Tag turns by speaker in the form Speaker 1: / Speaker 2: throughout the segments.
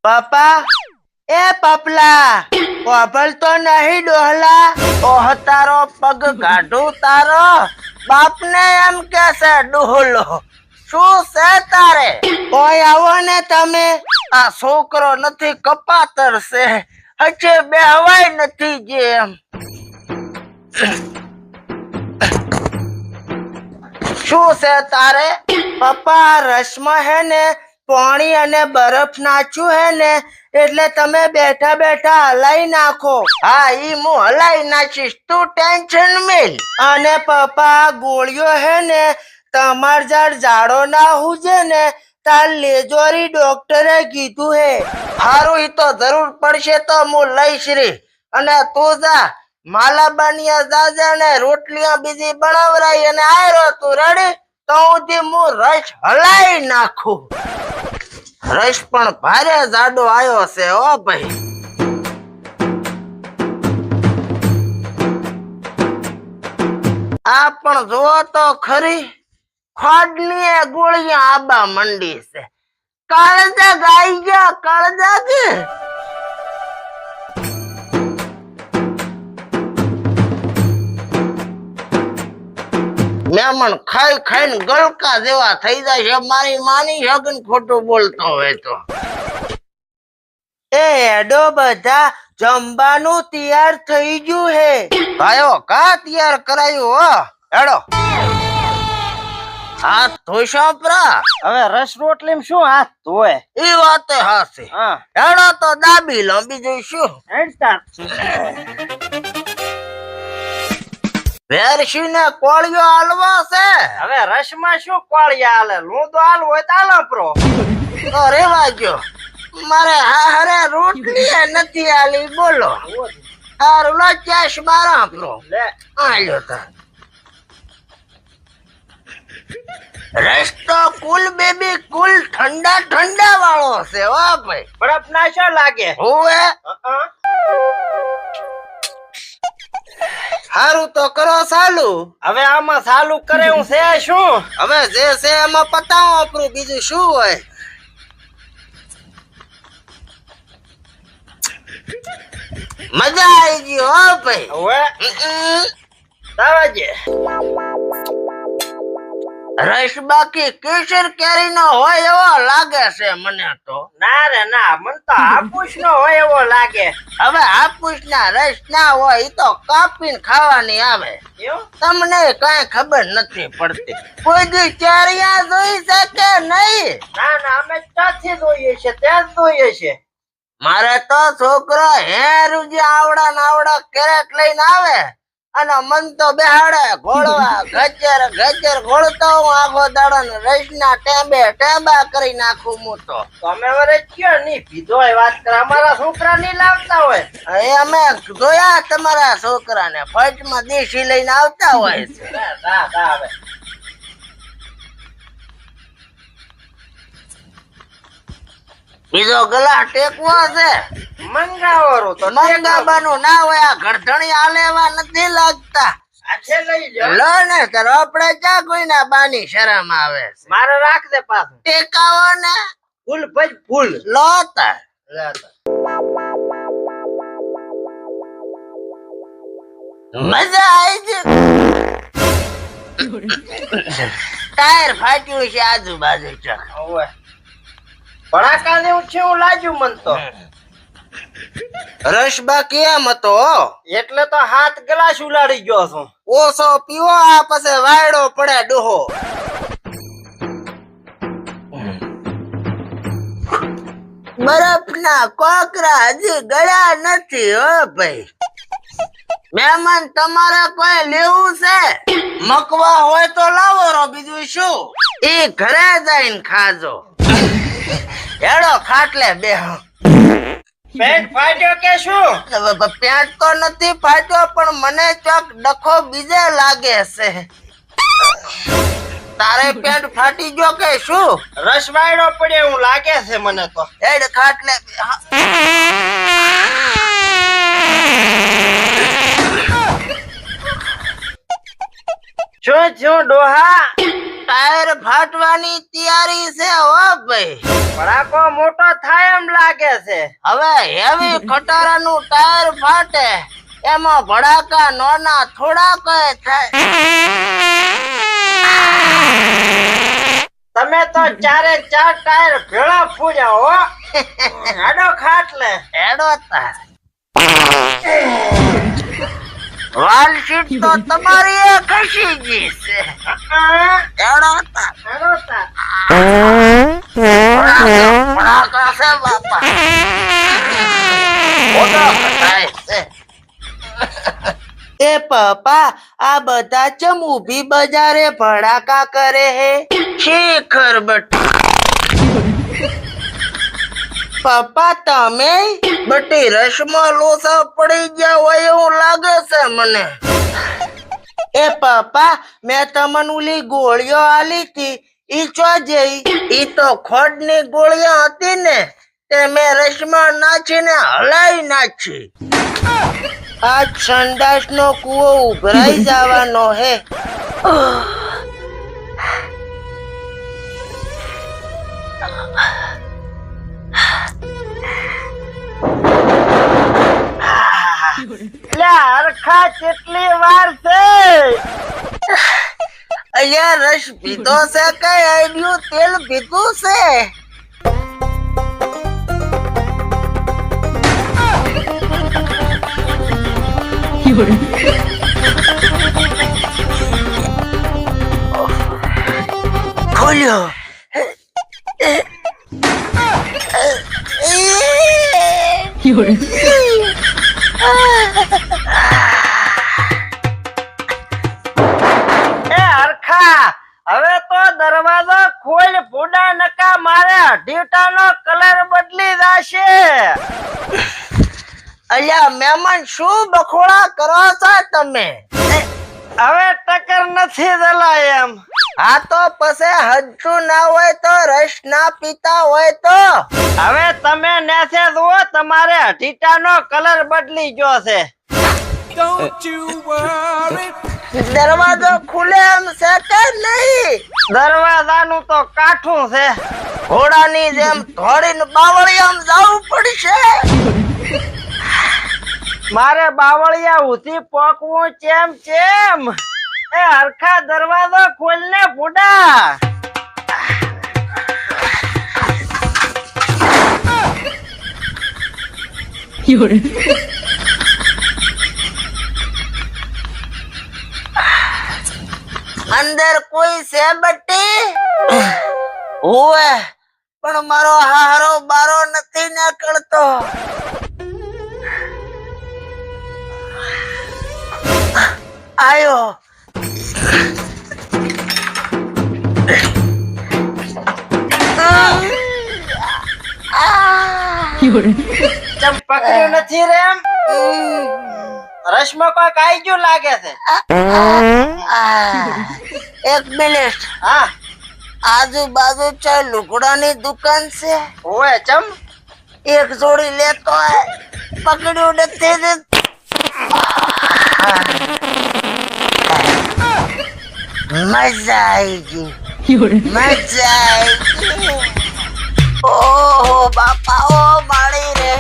Speaker 1: પાપા એ પપલા કોભલ તો નહીં ડોહલા ઓહ તારો પગ કાઢું તારો બાપને એમ કેસે ડોહલો શું છે તારે કોઈ આવો ને તમે આ છોકરો નથી કપાતર છે હજે બેહવાય નથી જેમ શું છે તારે પપ્પા રસમાં હે ને પાણી અને બરફ નાખ્યું હે ને એટલે તમે બેઠા બેઠા હલાઈ નાખો હા ઈ હું હલાઈ નાખીશ તું ટેન્શન મેલ અને પપ્પા ગોળીઓ હે ને તમાર જાડ જાડો ના હુજે ને તાર લેજોરી ડોક્ટરે કીધું હે હારું ઈ તો જરૂર પડશે તો હું લઈશ રે અને તું જા માલાબાનિયા જાજે ને રોટલીਆਂ બીજી બનાવરાઈ અને આયરો તું રેડી તો હું રસ હલાઈ નાખું રસ પણ ભારે જાડો આયો છે ઓ ભાઈ આ પણ જોવો તો ખરી ખોડની ગોળીਆਂ આબા મંડી છે કાળજા ગાઈ ગયા કાળજા કે મેમણ ખાઈ ખાઈને ગળકા જેવા થઈ જાય છે મારી માની હગન ખોટું બોલતો હોય તો એ હેડો બધા જમવાનું તૈયાર થઈ ગયું હે ભાઈઓ કા તૈયાર કરાયું હો હેડો હાથ ધોઈશો પ્રા
Speaker 2: હવે રસ રોટલી શું હાથ ધોય
Speaker 1: ઈ વાતે હાસી હેડો તો દાબી લો બીજું શું
Speaker 2: હેડતા
Speaker 1: વેરશીને કોળિયો હાલવા છે
Speaker 2: હવે રસમાં શું કોળિયા હાલે લૂંદો હાલવો હોય તો હાલો પ્રો
Speaker 1: તો રેવા ગયો મારે હારે રોટલી નથી આલી બોલો હારું લો ચાશ બારા પ્રો
Speaker 2: લે
Speaker 1: આલ્યો તા રસ્તો કુલ બેબી કુલ ઠંડા ઠંડા વાળો છે હો ભાઈ
Speaker 2: બરફ ના શું લાગે
Speaker 1: હોવે હારું તો કરો ચાલુ
Speaker 2: હવે આમાં ચાલુ કરે હું છે શું
Speaker 1: હવે જે છે એમાં પતાવો આપણું બીજું શું હોય મજા આવી ગઈ હો ભાઈ
Speaker 2: હવે દાવાજે
Speaker 1: રસ બાકી કેસર કેરી નો હોય એવો લાગે છે મને તો
Speaker 2: ના રે ના મન તો હાપુસ નો હોય એવો લાગે
Speaker 1: હવે હાપુસ ના રસ ના હોય ઈ તો કાપીને ખાવાની આવે
Speaker 2: એવું
Speaker 1: તમને કઈ ખબર નથી પડતી કોઈ દી કેરિયા જોઈ શકે નહીં
Speaker 2: ના ના અમે ત્યાંથી જોઈએ છે ત્યાં જ જોઈએ છે
Speaker 1: મારે તો છોકરો હેરુજી આવડા ને આવડા કેરેટ લઈને આવે અને મન તો બેહાડે ઘોડવા ગજર ગજર ઘોડતો હું આખો દાડો ને રસના ટેબે ટેબા કરી નાખું હું તો
Speaker 2: તમે વરે કયો નહીં પીધો હોય વાત કરે અમારા છોકરા નહીં લાવતા હોય
Speaker 1: એ અમે જોયા તમારા છોકરાને ફટમાં દેશી લઈને આવતા હોય છે
Speaker 2: હવે
Speaker 1: બીજો ગલા ટેકવો છે
Speaker 2: મંગાવરો તો
Speaker 1: મંગાબાનું ના હોય આ ગરધણી આલેવા નથી લાગતા
Speaker 2: આછે લઈ જાઓ
Speaker 1: લો ને તાર આપણે ચા કોઈના બાની શરમ આવે છે
Speaker 2: મારે રાખ દે પાછું
Speaker 1: ટેકાવો ને
Speaker 2: ફૂલ ભજ ફૂલ
Speaker 1: લો તાર મજા આવી છે ટાયર ફાટ્યું છે આજુબાજુ ચક
Speaker 2: ઓય ભડાકા જેવું છે એવું લાગ્યું મન તો
Speaker 1: રસ બાકી એમ હતો
Speaker 2: એટલે તો હાથ ગ્લાસ ઉલાડી ગયો છું
Speaker 1: ઓછો પીવો આ પછી વાયડો પડે ડોહો બરફ ના કોકરા હજી ગયા નથી હો ભાઈ મહેમાન તમારે કોઈ લેવું છે મકવા હોય તો લાવો રો બીજું શું એ ઘરે જઈને ખાજો હેડો ખાટલે બેહો
Speaker 2: પેન્ટ ફાટ્યો કે શું
Speaker 1: પેન્ટ તો નથી ફાટ્યો પણ મને ચોક ડખો બીજે લાગે છે તારે પેન્ટ ફાટી ગયો કે શું
Speaker 2: રસ વાયડો પડે એવું લાગે છે મને તો
Speaker 1: હેડ ખાટલે
Speaker 2: શું ડોહા
Speaker 1: ટાયર ફાટવાની તૈયારી છે હો ભાઈ.
Speaker 2: ભડાકો મોટો થાય એમ લાગે છે.
Speaker 1: હવે હેવી ખટારાનું ટાયર ફાટે એમાં ભડાકા નોના થોડાક થાય.
Speaker 2: તમે તો ચારે ચાર ટાયર ભેળા ફૂર્યા હો. હાડો ખાટલે
Speaker 1: હેડો તાર. વાલ સીટ તો તમારી એ ખસી ગઈ છે. હેડો તાર.
Speaker 2: હાડો તાર.
Speaker 1: ભડાકા છે બાપા. મોટો થાય છે. એ પપ્પા આ બધા ચમ ઊભી બજારે ભડાકા કરે હે? શેખર બટી. પપ્પા તમે બટી રસમાં લોસા પડી ગયા હોય એવું લાગે છે મને. એ પપ્પા મેં તમને ઓલી ગોળીઓ આલી હતી ઈ ચો જઈ? ઈ તો ખોડની ગોળીઓ હતી ને તે મેં રસમાં નાખીને હલાઈ નાખી. આ સંડાસ નો કૂવો ઉભરાઈ જવાનો હે.
Speaker 2: લે હરખા કેટલી વાર છે?
Speaker 1: અહીંયા રસ પીધો છે કઈ આઈડિયું તેલ પીધું છે? ખોલ્યો.
Speaker 2: એ હરખા હવે તો દરવાજો ખોલ. ફૂડા નકા મારે ઢીટાનો કલર બદલી જશે.
Speaker 1: અલ્યા મહેમાન શું બખોડા કરો છો તમે?
Speaker 2: હવે ટક્કર નથી દલાય એમ.
Speaker 1: હા તો પછી હજુ ના હોય તો રસ ના પીતા હોય તો
Speaker 2: હવે તમે નેસે જુઓ તમારે ઢીટાનો કલર બદલી ગયો છે.
Speaker 1: દરવાજો ખુલે એમ છે કે નહીં?
Speaker 2: દરવાજાનું તો કાઠું છે.
Speaker 1: ઘોડાની જેમ ધોડીને બાવળિયામ જવું પડશે.
Speaker 2: મારે બાવળિયા ઉધી પોકવું ચેમ ચેમ. એ હરખા દરવાજો ખોલને ફૂડા.
Speaker 1: અંદર કોઈ છે બટ્ટી? ઓએ પણ મારો હારો બારો નથી નીકળતો. આયો.
Speaker 2: ચમ પકડ્યું નથી રે એમ? રસમાં કોઈક આઈ ગયું લાગે છે.
Speaker 1: એક મિનિટ.
Speaker 2: હા
Speaker 1: આજુબાજુ ચાર લુગડાની દુકાન છે.
Speaker 2: ઓય ચમ
Speaker 1: એક જોડી લેતો હોય. પકડ્યું નથી ને. મજા આવી ગઈ. મજા આવી ગઈ. ઓહો બાપા ઓ માળી રે.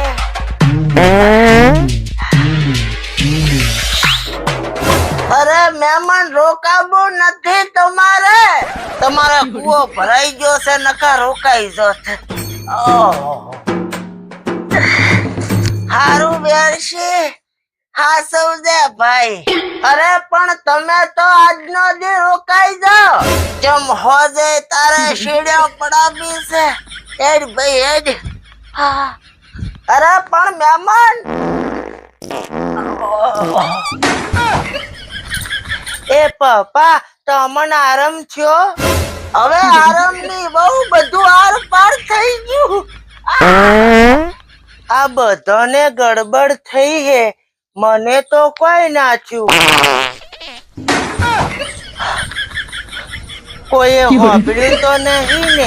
Speaker 1: અરે મહેમાન રોકાવું નથી તમારે. તમારે કૂવો ભરાઈ ગયો છે નકા રોકાઈ જશે. ઓહો હારું બેસી. હા સૌદે ભાઈ. અરે પણ તમે તો આજનો દી રોકાઈ જાઓ. જેમ હોજે તારે શીડ્યો પડાવી છે. હેડ ભાઈ હેડ. હા. અરે પણ મહેમાન એ પપ્પા તમને આરામ થયો? હવે આરામ ની બહુ બધું આર પાર થઈ ગયું. આ બધાને ગડબડ થઈ હે. મને તો કોઈ ના થયું. કોઈએ સાંભળ્યું તો નહીં ને?